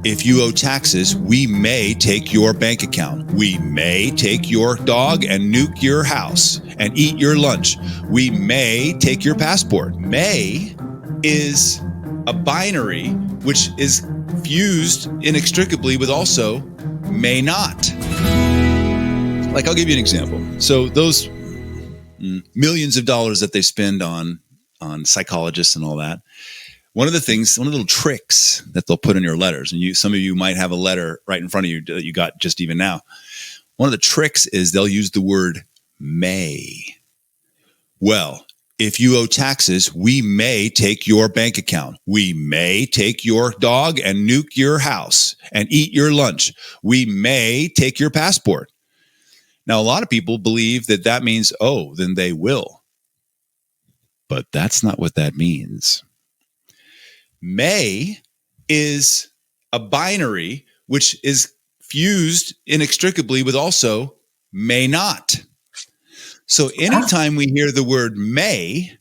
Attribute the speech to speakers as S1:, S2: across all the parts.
S1: If you owe taxes, we may take your bank account. We may take your dog and nuke your house and eat your lunch. We may take your passport. May is a binary which is fused inextricably with also may not. Like, I'll give you an example. So those millions of dollars that they spend on psychologists and all that, one of the little tricks that they'll put in your letters, and some of you might have a letter right in front of you that you got just even now. One of the tricks is they'll use the word may. Well, if you owe taxes, we may take your bank account. We may take your dog and nuke your house and eat your lunch. We may take your passport. Now, a lot of people believe that means, oh, then they will. But that's not what that means. May is a binary which is fused inextricably with also may not. So anytime we hear the word may,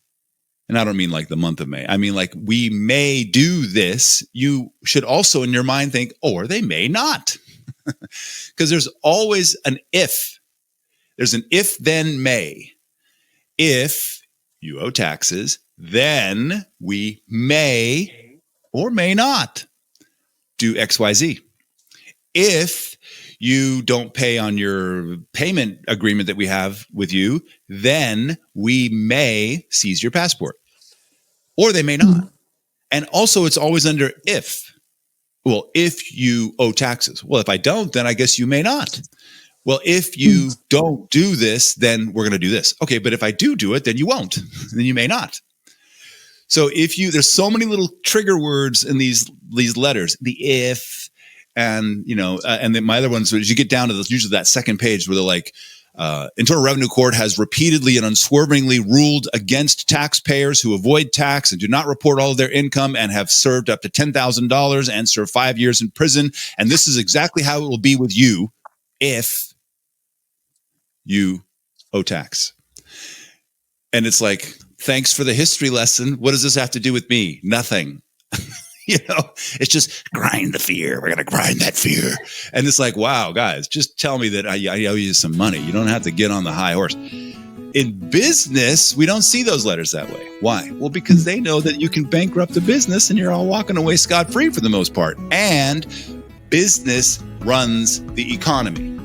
S1: and I don't mean like the month of May, I mean like we may do this, you should also in your mind think, or they may not. Because there's always an if. There's an if, then may. If you owe taxes, then we may or may not do XYZ. If you don't pay on your payment agreement that we have with you, then we may seize your passport. Or they may not. And also it's always under if. Well, if you owe taxes. Well, if I don't, then I guess you may not. Well, if you don't do this, then we're going to do this. Okay, but if I do it, then you won't. Then you may not. So there's so many little trigger words in these letters, the if, and and then my other ones, as you get down to usually that second page where they're like, Internal Revenue Court has repeatedly and unswervingly ruled against taxpayers who avoid tax and do not report all of their income and have served up to $10,000 and serve 5 years in prison. And this is exactly how it will be with you if you owe tax. And it's like, thanks for the history lesson. What does this have to do with me? Nothing. It's just grind the fear. We're going to grind that fear. And it's like, wow, guys, just tell me that I owe you some money. You don't have to get on the high horse. In business, we don't see those letters that way. Why? Well, because they know that you can bankrupt the business and you're all walking away scot-free for the most part. And business runs the economy.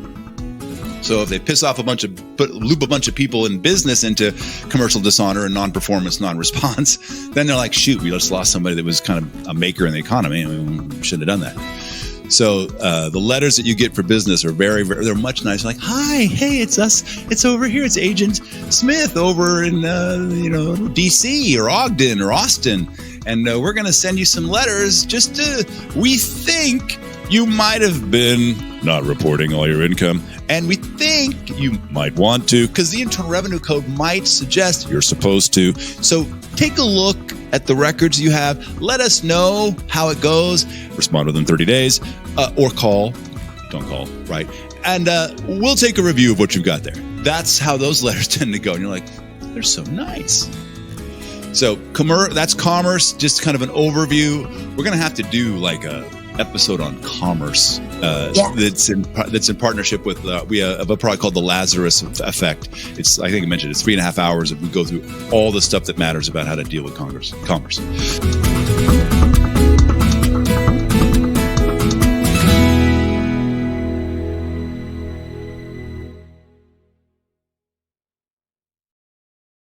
S1: So if they piss off loop a bunch of people in business into commercial dishonor and non-performance, non-response, then they're like, shoot, we just lost somebody that was kind of a maker in the economy, and we shouldn't have done that. So the letters that you get for business are very, very, they're much nicer. Like, hi, hey, it's us. It's over here. It's Agent Smith over in, DC or Ogden or Austin. And we're going to send you some letters we think you might have been not reporting all your income. And we think you might want to, because the Internal Revenue Code might suggest you're supposed to. So take a look at the records you have. Let us know how it goes. Respond within 30 days or call. Don't call, right? And we'll take a review of what you've got there. That's how those letters tend to go. And you're like, they're so nice. So that's commerce, just kind of an overview. We're going to have to do like a episode on commerce that's in partnership with we have a product called the Lazarus Effect. I think I mentioned it's 3.5 hours if we go through all the stuff that matters about how to deal with commerce.